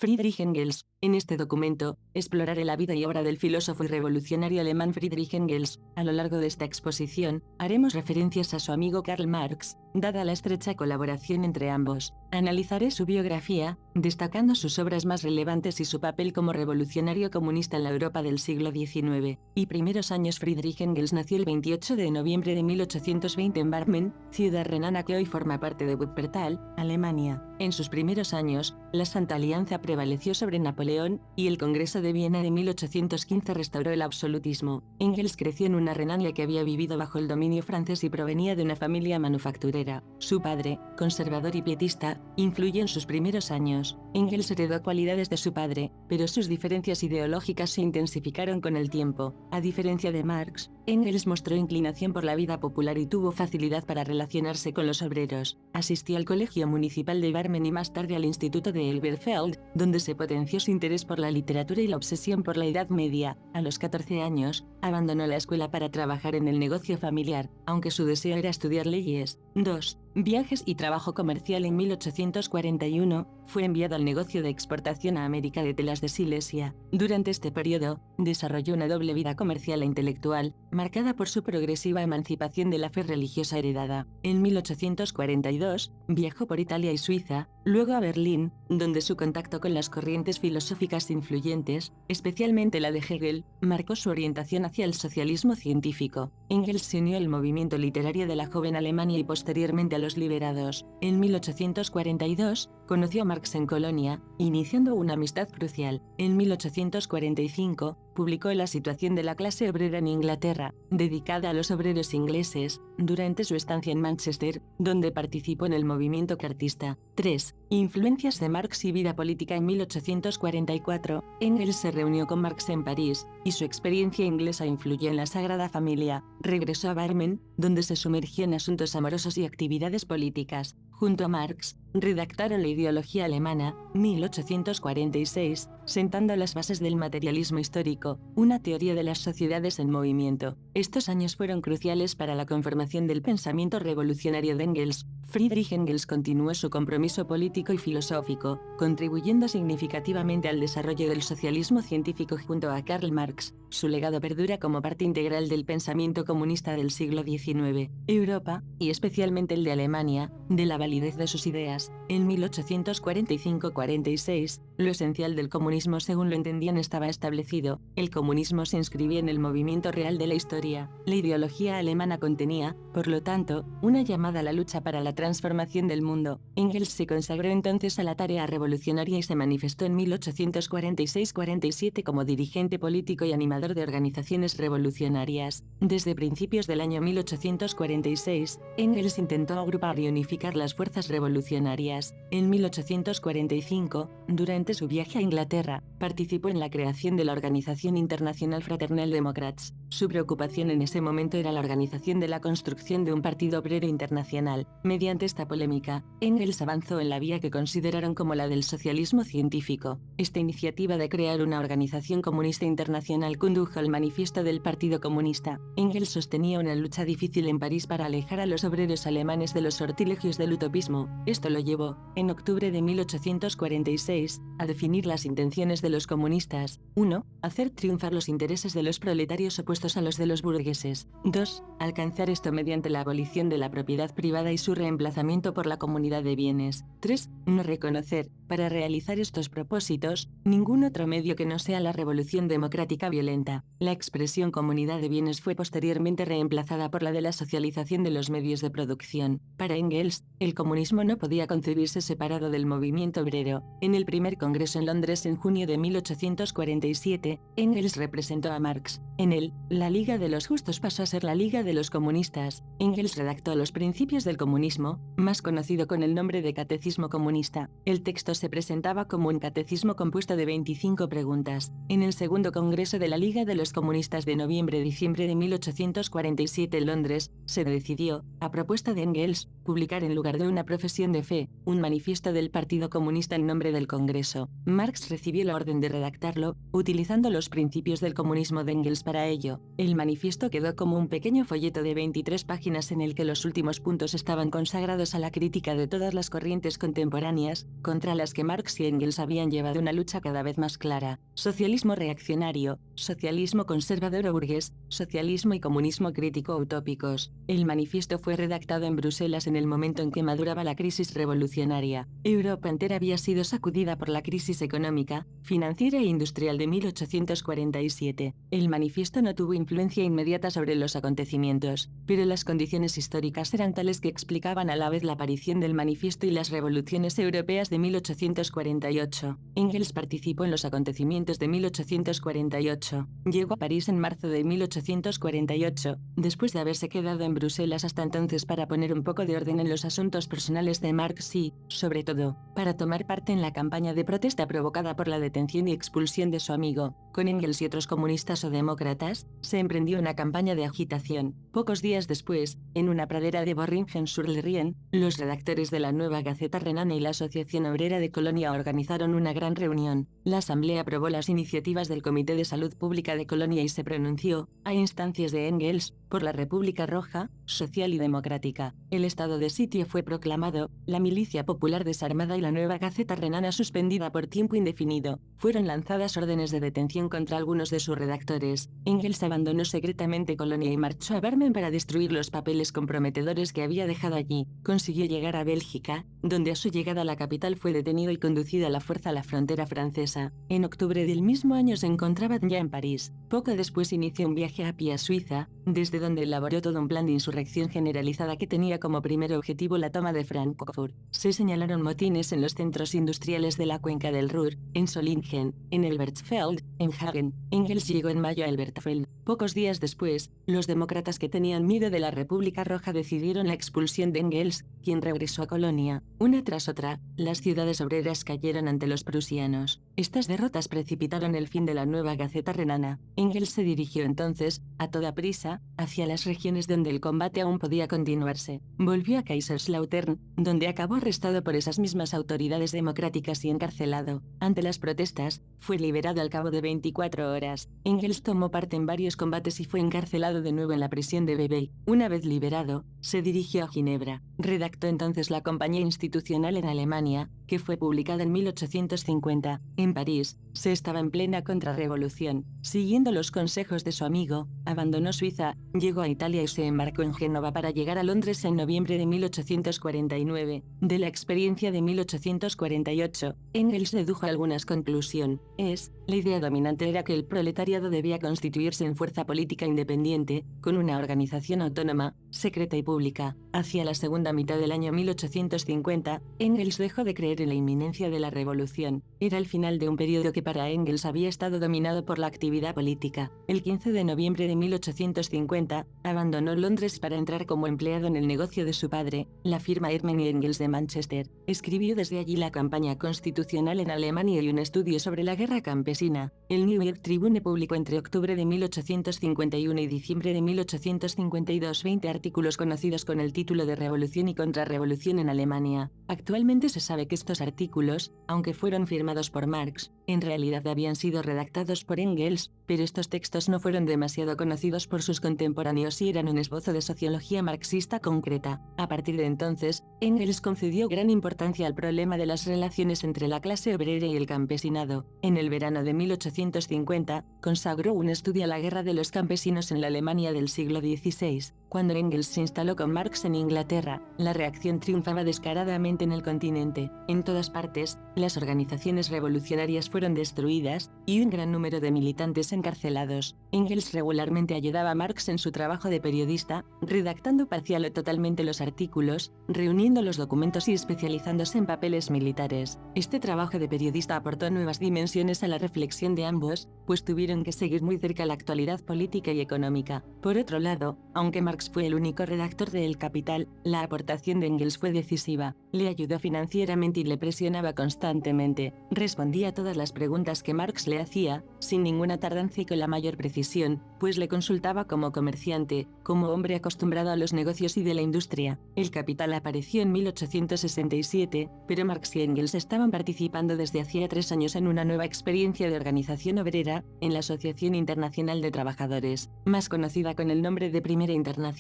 Friedrich Engels. En este documento, exploraré la vida y obra del filósofo y revolucionario alemán Friedrich Engels. A lo largo de esta exposición, haremos referencias a su amigo Karl Marx, dada la estrecha colaboración entre ambos. Analizaré su biografía, destacando sus obras más relevantes y su papel como revolucionario comunista en la Europa del siglo XIX y primeros años. Friedrich Engels nació el 28 de noviembre de 1820 en Barmen, ciudad renana que hoy forma parte de Wuppertal, Alemania. En sus primeros años, la Santa Alianza prevaleció sobre Napoleón, y el Congreso de Viena de 1815 restauró el absolutismo. Engels creció en una Renania que había vivido bajo el dominio francés y provenía de una familia manufacturera. Su padre, conservador y pietista, influyó en sus primeros años. Engels heredó cualidades de su padre, pero sus diferencias ideológicas se intensificaron con el tiempo. A diferencia de Marx, Engels mostró inclinación por la vida popular y tuvo facilidad para relacionarse con los obreros. Asistió al Colegio Municipal de Barmen y más tarde al Instituto de Elberfeld, donde se potenció su interés por la literatura y la obsesión por la Edad Media. A los 14 años, abandonó la escuela para trabajar en el negocio familiar, aunque su deseo era estudiar leyes. 2. Viajes y trabajo comercial. En 1841, fue enviado al negocio de exportación a América de telas de Silesia. Durante este periodo, desarrolló una doble vida comercial e intelectual, marcada por su progresiva emancipación de la fe religiosa heredada. En 1842, viajó por Italia y Suiza, luego a Berlín, donde su contacto con las corrientes filosóficas influyentes, especialmente la de Hegel, marcó su orientación hacia el socialismo científico. Engels se unió al movimiento literario de la joven Alemania y posteriormente a los liberados. En 1842, conoció a Marx en Colonia, iniciando una amistad crucial. En 1845, publicó La situación de la clase obrera en Inglaterra, dedicada a los obreros ingleses, durante su estancia en Manchester, donde participó en el movimiento cartista. 3. Influencias de Marx y vida política. En 1844, Engels se reunió con Marx en París, y su experiencia inglesa influyó en la Sagrada Familia. Regresó a Barmen, donde se sumergió en asuntos amorosos y actividades políticas. Junto a Marx, redactaron La ideología alemana, 1846, sentando las bases del materialismo histórico, una teoría de las sociedades en movimiento. Estos años fueron cruciales para la conformación del pensamiento revolucionario de Engels. Friedrich Engels continuó su compromiso político y filosófico, contribuyendo significativamente al desarrollo del socialismo científico junto a Karl Marx. Su legado perdura como parte integral del pensamiento comunista del siglo XIX. Europa, y especialmente el de Alemania, de la validez de sus ideas. En 1845-46, lo esencial del comunismo según lo entendían estaba establecido. El comunismo se inscribía en el movimiento real de la historia. La ideología alemana contenía, por lo tanto, una llamada a la lucha para la transformación del mundo. Engels se consagró entonces a la tarea revolucionaria y se manifestó en 1846-47 como dirigente político y animador de organizaciones revolucionarias. Desde principios del año 1846, Engels intentó agrupar y unificar las fuerzas revolucionarias. En 1845, durante su viaje a Inglaterra, participó en la creación de la Organización Internacional Fraternal Democrats. Su preocupación en ese momento era la organización de la construcción de un partido obrero internacional. Mediante esta polémica, Engels avanzó en la vía que consideraron como la del socialismo científico. Esta iniciativa de crear una organización comunista internacional condujo al manifiesto del Partido Comunista. Engels sostenía una lucha difícil en París para alejar a los obreros alemanes de los sortilegios del utopismo. Esto lo llevó, en octubre de 1846, a definir las intenciones de los comunistas. 1. Hacer triunfar los intereses de los proletarios opuestos a los de los burgueses. 2. Alcanzar esto mediante la abolición de la propiedad privada y su reemplazamiento por la comunidad de bienes. 3. No reconocer, para realizar estos propósitos, ningún otro medio que no sea la revolución democrática violenta. La expresión comunidad de bienes fue posteriormente reemplazada por la de la socialización de los medios de producción. Para Engels, el comunismo no podía concebirse separado del movimiento obrero. En el primer congreso en Londres en junio de 1847, Engels representó a Marx. En él, la Liga de los Justos pasó a ser la Liga de los Comunistas. Engels redactó los principios del comunismo, más conocido con el nombre de Catecismo Comunista. El texto se presentaba como un catecismo compuesto de 25 preguntas. En el segundo congreso de la Liga de los Comunistas de noviembre-diciembre de 1847 en Londres, se decidió, a propuesta de Engels, publicar en lugar de una profesión de fe, un manifiesto del Partido Comunista en nombre del Congreso. Marx recibió la orden de redactarlo, utilizando los principios del comunismo de Engels para ello. revolucionario. El manifiesto quedó como un pequeño folleto de 23 páginas en el que los últimos puntos estaban consagrados a la crítica de todas las corrientes contemporáneas, contra las que Marx y Engels habían llevado una lucha cada vez más clara: socialismo reaccionario, socialismo conservador o burgués, socialismo y comunismo crítico utópicos. El manifiesto fue redactado en Bruselas en el momento en que maduraba la crisis revolucionaria. Europa entera había sido sacudida por la crisis económica, financiera e industrial de 1847. El manifiesto no tuvo influencia inmediata sobre los acontecimientos, pero las condiciones históricas eran tales que explicaban a la vez la aparición del manifiesto y las revoluciones europeas de 1848. Engels participó en los acontecimientos de 1848. Llegó a París en marzo de 1848, después de haberse quedado en Bruselas hasta entonces para poner un poco de orden en los asuntos personales de Marx y, sobre todo, para tomar parte en la campaña de protesta provocada por la detención y expulsión de su amigo. Con Engels y otros comunistas o demócratas, se emprendió una campaña de agitación. Pocos días después, en una pradera de Boringen-sur-le-Rhin, los redactores de la Nueva Gaceta Renana y la Asociación Obrera de Colonia organizaron una gran reunión. La asamblea aprobó las iniciativas del Comité de Salud Pública de Colonia y se pronunció, a instancias de Engels, por la República Roja, social y democrática. El estado de sitio fue proclamado, la milicia popular desarmada y la Nueva Gaceta Renana suspendida por tiempo indefinido. Fueron lanzadas órdenes de detención contra algunos de sus redactores. Engels abandonó secretamente Colonia y marchó a Bremen para destruir los papeles comprometedores que había dejado allí. Consiguió llegar a Bélgica, donde a su llegada a la capital fue detenido y conducido a la fuerza a la frontera francesa. En octubre del mismo año se encontraba ya en París. Poco después inició un viaje a pie a Suiza, desde donde elaboró todo un plan de insurrección generalizada que tenía como primer objetivo la toma de Frankfurt. Se señalaron motines en los centros industriales de la cuenca del Ruhr, en Solingen, en Elbertsfeld, en Hagen. Engels llegó en mayo a Elbertsfeld. Pocos días después, los demócratas que tenían miedo de la República Roja decidieron la expulsión de Engels, quien regresó a Colonia. Una tras otra, las ciudades obreras cayeron ante los prusianos. Estas derrotas precipitaron el fin de la Nueva Gaceta Renana. Engels se dirigió entonces, a toda prisa, hacia las regiones donde el combate aún podía continuarse. Volvió a Kaiserslautern, donde acabó arrestado por esas mismas autoridades democráticas y encarcelado. Ante las protestas, fue liberado al cabo de 24 horas. Engels tomó parte en varios combates y fue encarcelado de nuevo en la prisión de Bebey. Una vez liberado, se dirigió a Ginebra. Redactó entonces La Compañía Institucional en Alemania, que fue publicada en 1850. En París, se estaba en plena contrarrevolución. Siguiendo los consejos de su amigo, abandonó Suiza, llegó a Italia y se embarcó en Génova para llegar a Londres en noviembre de 1849. De la experiencia de 1848, Engels dedujo algunas conclusiones. La idea dominante era que el proletariado debía constituirse en fuerza política independiente, con una organización autónoma, secreta y pública. Hacia la segunda mitad del año 1850, Engels dejó de creer en la inminencia de la revolución. Era el final de un periodo que para Engels había estado dominado por la actividad política. El 15 de noviembre de 1850, abandonó Londres para entrar como empleado en el negocio de su padre, la firma Ehrman y Engels de Manchester. Escribió desde allí La Campaña Constitucional en Alemania y un estudio sobre la guerra campesina. El New York Tribune publicó entre octubre de 1851 y diciembre de 1852 20 artículos conocidos con el título de Revolución y Contrarrevolución en Alemania. Actualmente se sabe que estos artículos, aunque fueron firmados por Marx, en realidad habían sido redactados por Engels, pero estos textos no fueron demasiado conocidos por sus contemporáneos y eran un esbozo de sociología marxista concreta. A partir de entonces, Engels concedió gran importancia al problema de las relaciones entre la clase obrera y el campesinado. En el verano de 1850, consagró un estudio a la guerra de los campesinos en la Alemania del siglo XVI. Cuando Engels se instaló con Marx en Inglaterra, la reacción triunfaba descaradamente en el continente. En todas partes, las organizaciones revolucionarias fueron destruidas y un gran número de militantes encarcelados. Engels regularmente ayudaba a Marx en su trabajo de periodista, redactando parcial o totalmente los artículos, reuniendo los documentos y especializándose en papeles militares. Este trabajo de periodista aportó nuevas dimensiones a la reflexión de ambos, pues tuvieron que seguir muy cerca la actualidad política y económica. Por otro lado, aunque Marx Marx fue el único redactor de El Capital, la aportación de Engels fue decisiva, le ayudó financieramente y le presionaba constantemente, respondía a todas las preguntas que Marx le hacía, sin ninguna tardanza y con la mayor precisión, pues le consultaba como comerciante, como hombre acostumbrado a los negocios y de la industria. El Capital apareció en 1867, pero Marx y Engels estaban participando desde hacía 3 años en una nueva experiencia de organización obrera, en la Asociación Internacional de Trabajadores, más conocida con el nombre de Primera Internacional.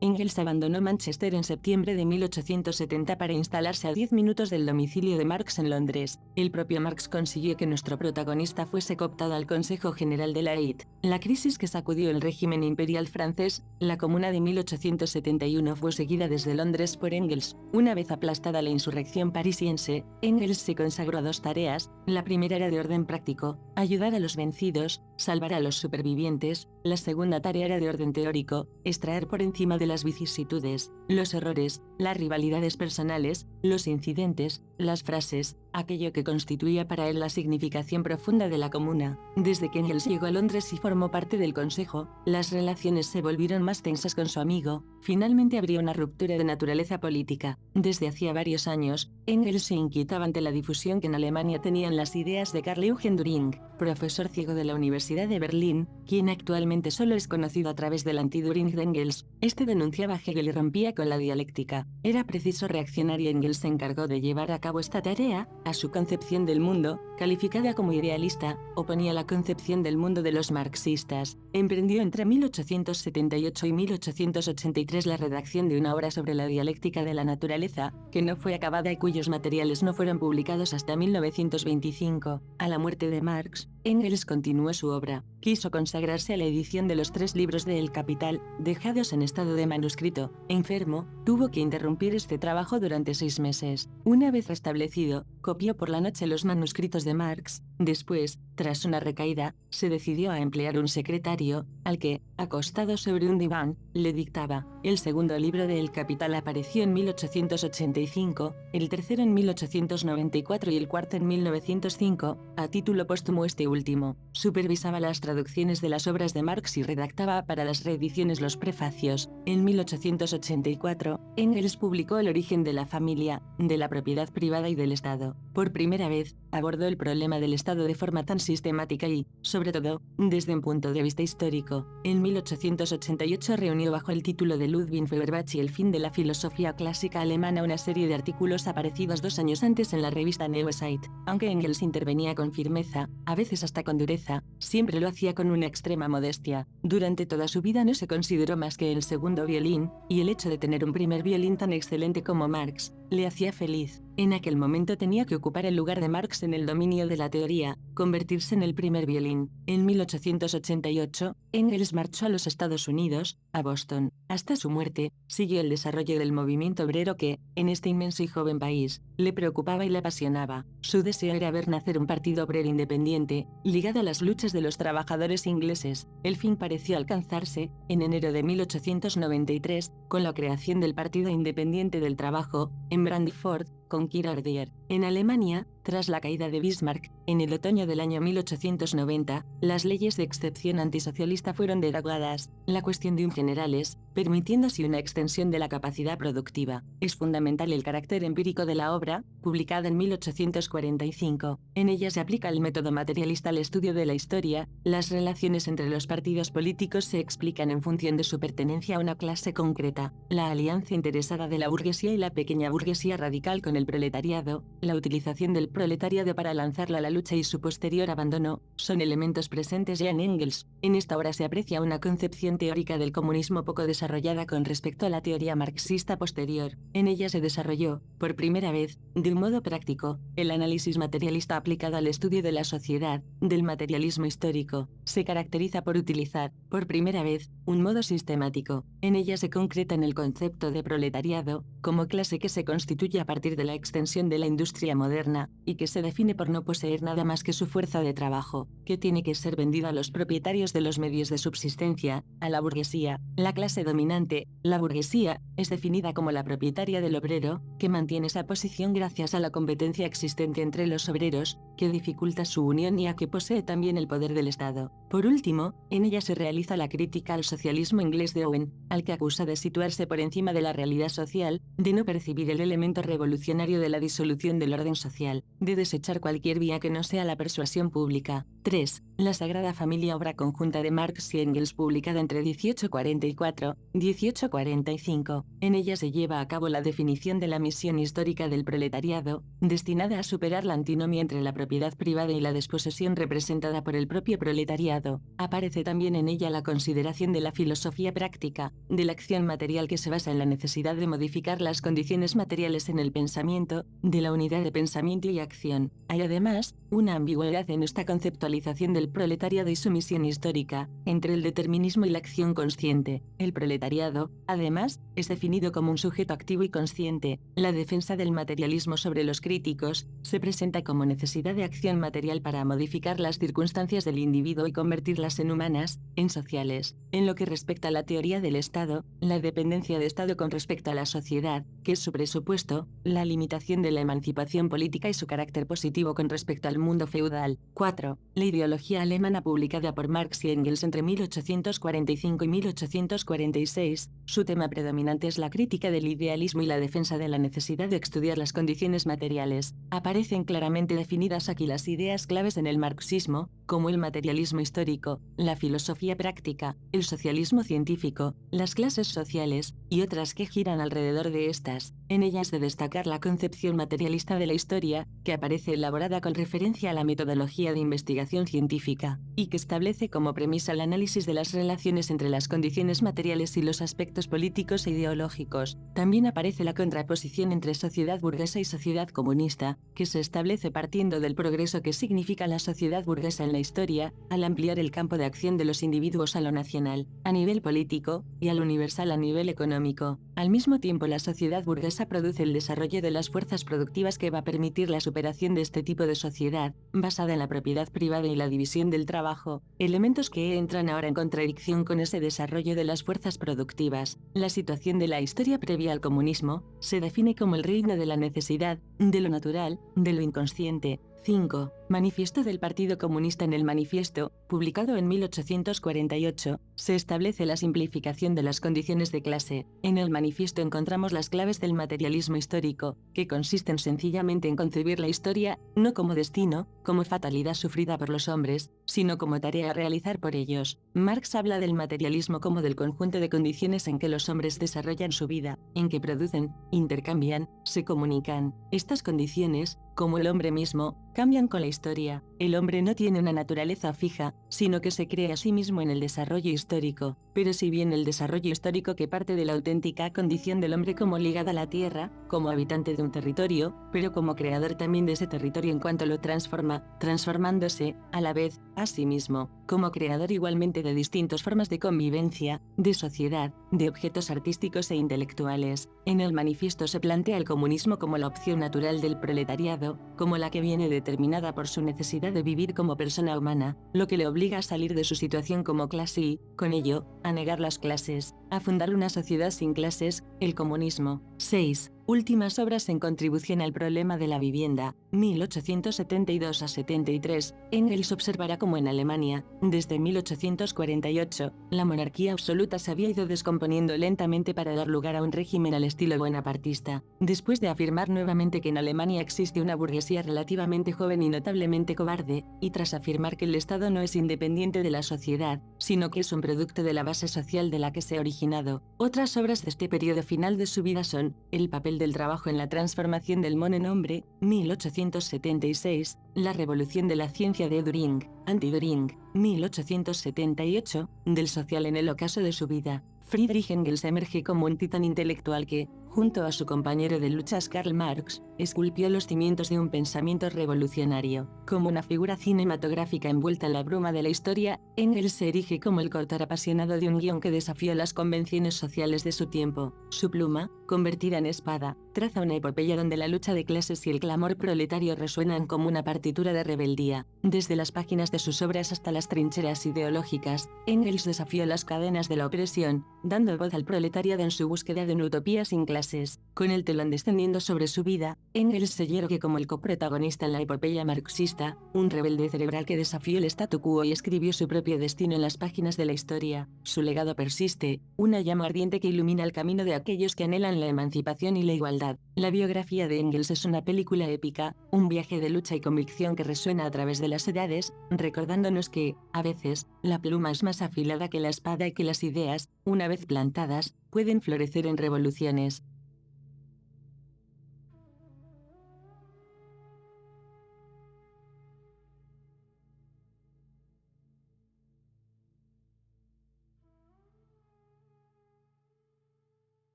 Engels abandonó Manchester en septiembre de 1870 para instalarse a 10 minutos del domicilio de Marx en Londres. El propio Marx consiguió que nuestro protagonista fuese cooptado al Consejo General de la EIT. La crisis que sacudió el régimen imperial francés, la Comuna de 1871, fue seguida desde Londres por Engels. Una vez aplastada la insurrección parisiense, Engels se consagró a 2 tareas. La primera era de orden práctico, ayudar a los vencidos, salvar a los supervivientes. La segunda tarea era de orden teórico, extraer por encima de las vicisitudes, los errores, las rivalidades personales, los incidentes, las frases, aquello que constituía para él la significación profunda de la Comuna. Desde que Engels llegó a Londres y formó parte del Consejo, las relaciones se volvieron más tensas con su amigo. Finalmente habría una ruptura de naturaleza política. Desde hacía varios años, Engels se inquietaba ante la difusión que en Alemania tenían las ideas de Karl Eugen Düring, profesor ciego de la Universidad de Berlín, quien actualmente solo es conocido a través del anti-Düring de Engels. Este denunciaba a Hegel y rompía con la dialéctica. Era preciso reaccionar y Engels se encargó de llevar a cabo esta tarea. A su concepción del mundo, calificada como idealista, oponía la concepción del mundo de los marxistas. Emprendió entre 1878 y 1883 la redacción de una obra sobre la dialéctica de la naturaleza, que no fue acabada y cuyos materiales no fueron publicados hasta 1925. A la muerte de Marx, Engels continuó su obra. Quiso consagrarse a la edición de los 3 libros de El Capital, dejados en estado de manuscrito. Enfermo, tuvo que interrumpir este trabajo durante 6 meses. Una vez restablecido, copió por la noche los manuscritos de Marx. Después, tras una recaída, se decidió a emplear un secretario, al que, acostado sobre un diván, le dictaba. El segundo libro de El Capital apareció en 1885, el tercero en 1894 y el cuarto en 1905, a título póstumo este último. Supervisaba las traducciones de las obras de Marx y redactaba para las reediciones los prefacios. En 1884, Engels publicó El origen de la familia, de la propiedad privada y del Estado. Por primera vez, abordó el problema del Estado de forma tan sistemática y, sobre todo, desde un punto de vista histórico. En 1888 reunió bajo el título de Ludwig Feuerbach y el fin de la filosofía clásica alemana una serie de artículos aparecidos 2 años antes en la revista Neue Zeit. Aunque Engels intervenía con firmeza, a veces hasta con dureza, siempre lo hacía con una extrema modestia. Durante toda su vida no se consideró más que el segundo violín, y el hecho de tener un primer violín tan excelente como Marx, le hacía feliz. En aquel momento tenía que ocupar el lugar de Marx en el dominio de la teoría, convertirse en el primer violín. En 1888, Engels marchó a los Estados Unidos, a Boston. Hasta su muerte, siguió el desarrollo del movimiento obrero que, en este inmenso y joven país, le preocupaba y le apasionaba. Su deseo era ver nacer un partido obrero independiente, ligado a las luchas de los trabajadores ingleses. El fin pareció alcanzarse, en enero de 1893, con la creación del Partido Independiente del Trabajo, en Brandford, con Kirchner. En Alemania, tras la caída de Bismarck, en el otoño del año 1890, las leyes de excepción antisocialista fueron derogadas, la cuestión de un generales, permitiendo así una extensión de la capacidad productiva. Es fundamental el carácter empírico de la obra, publicada en 1845. En ella se aplica el método materialista al estudio de la historia. Las relaciones entre los partidos políticos se explican en función de su pertenencia a una clase concreta. La alianza interesada de la burguesía y la pequeña burguesía radical con el proletariado, la utilización del proletariado para lanzarla a la lucha y su posterior abandono, son elementos presentes ya en Engels. En esta obra se aprecia una concepción teórica del comunismo poco desarrollada con respecto a la teoría marxista posterior. En ella se desarrolló, por primera vez, de un modo práctico, el análisis materialista aplicado al estudio de la sociedad, del materialismo histórico. Se caracteriza por utilizar, por primera vez, un modo sistemático. En ella se concreta en el concepto de proletariado, como clase que se constituye a partir de la extensión de la industria moderna, y que se define por no poseer nada más que su fuerza de trabajo, que tiene que ser vendida a los propietarios de los medios de subsistencia, a la burguesía. La clase dominante, la burguesía, es definida como la propietaria del obrero, que mantiene esa posición gracias a la competencia existente entre los obreros, que dificulta su unión y a que posee también el poder del Estado. Por último, en ella se realiza la crítica al socialismo inglés de Owen, al que acusa de situarse por encima de la realidad social, de no percibir el elemento revolucionario de la disolución del orden social, de desechar cualquier vía que no sea la persuasión pública. 3. La Sagrada Familia, obra conjunta de Marx y Engels, publicada entre 1844 y 1845. En ella se lleva a cabo la definición de la misión histórica del proletariado, destinada a superar la antinomia entre la propiedad privada y la desposesión representada por el propio proletariado. Aparece también en ella la consideración de la filosofía práctica, de la acción material que se basa en la necesidad de modificar las condiciones materiales en el pensamiento, de la unidad de pensamiento y acción. Hay además una ambigüedad en esta conceptualización del proletariado y su misión histórica, entre el determinismo y la acción consciente. El proletariado, además, es definido como un sujeto activo y consciente. La defensa del materialismo sobre los críticos se presenta como necesidad de acción material para modificar las circunstancias del individuo y convertirlas en humanas, en sociales. En lo que respecta a la teoría del Estado, la dependencia de Estado con respecto a la sociedad, que es su presupuesto, la limitación de la emancipación política y su carácter positivo con respecto al mundo feudal. 4. La ideología alemana, publicada por Marx y Engels entre 1845 y 1846, su tema predominante es la crítica del idealismo y la defensa de la necesidad de estudiar las condiciones materiales. Aparecen claramente definidas aquí las ideas claves en el marxismo, como el materialismo histórico, la filosofía práctica, el socialismo científico, las clases sociales, y otras que giran alrededor de estas. En ellas de destacar la concepción materialista de la historia, que aparece elaborada con referencia a la metodología de investigación científica, y que establece como premisa el análisis de las relaciones entre las condiciones materiales y los aspectos políticos e ideológicos. También aparece la contraposición entre sociedad burguesa y sociedad comunista, que se establece partiendo del progreso que significa la sociedad burguesa en la historia, al ampliar el campo de acción de los individuos a lo nacional, a nivel político, y a lo universal a nivel económico. Al mismo tiempo, la sociedad burguesa produce el desarrollo de las fuerzas productivas que va a permitir la superación de este tipo de sociedad, basada en la propiedad privada y la división del trabajo, elementos que entran ahora en contradicción con ese desarrollo de las fuerzas productivas. La situación de la historia previa al comunismo se define como el reino de la necesidad, de lo natural, de lo inconsciente. 5. Manifiesto del Partido Comunista. En el manifiesto, publicado en 1848, se establece la simplificación de las condiciones de clase. En el manifiesto encontramos las claves del materialismo histórico, que consisten sencillamente en concebir la historia, no como destino, como fatalidad sufrida por los hombres, sino como tarea a realizar por ellos. Marx habla del materialismo como del conjunto de condiciones en que los hombres desarrollan su vida, en que producen, intercambian, se comunican. Estas condiciones, como el hombre mismo, cambian con la historia. El hombre no tiene una naturaleza fija, sino que se crea a sí mismo en el desarrollo histórico. Pero si bien el desarrollo histórico que parte de la auténtica condición del hombre como ligada a la tierra, como habitante de un territorio, pero como creador también de ese territorio en cuanto lo transforma, transformándose, a la vez, a sí mismo, como creador igualmente de distintas formas de convivencia, de sociedad, de objetos artísticos e intelectuales. En el manifiesto se plantea el comunismo como la opción natural del proletariado, como la que viene determinada por su necesidad de vivir como persona humana, lo que le obliga a salir de su situación como clase y, con ello, a negar las clases, a fundar una sociedad sin clases, el comunismo. 6. Últimas obras en contribución al problema de la vivienda, 1872 a 73. Engels observará cómo en Alemania, desde 1848, la monarquía absoluta se había ido descomponiendo lentamente para dar lugar a un régimen al estilo bonapartista. Después de afirmar nuevamente que en Alemania existe una burguesía relativamente joven y notablemente cobarde, y tras afirmar que el Estado no es independiente de la sociedad, sino que es un producto de la base social de la que se ha originado. Otras obras de este periodo final de su vida son El papel del trabajo en la transformación del mono en hombre, 1876, La revolución de la ciencia de Düring, Anti-Düring, 1878, Del social en el ocaso de su vida. Friedrich Engels emerge como un titán intelectual que, junto a su compañero de luchas Karl Marx, esculpió los cimientos de un pensamiento revolucionario. Como una figura cinematográfica envuelta en la bruma de la historia, Engels se erige como el coautor apasionado de un guión que desafió las convenciones sociales de su tiempo. Su pluma, convertida en espada, traza una epopeya donde la lucha de clases y el clamor proletario resuenan como una partitura de rebeldía. Desde las páginas de sus obras hasta las trincheras ideológicas, Engels desafió las cadenas de la opresión, dando voz al proletariado en su búsqueda de una utopía sin clases. Con el telón descendiendo sobre su vida, Engels se yergue como el coprotagonista en la epopeya marxista, un rebelde cerebral que desafió el statu quo y escribió su propio destino en las páginas de la historia. Su legado persiste, una llama ardiente que ilumina el camino de aquellos que anhelan la emancipación y la igualdad. La biografía de Engels es una película épica, un viaje de lucha y convicción que resuena a través de las edades, recordándonos que, a veces, la pluma es más afilada que la espada y que las ideas, una vez plantadas, pueden florecer en revoluciones.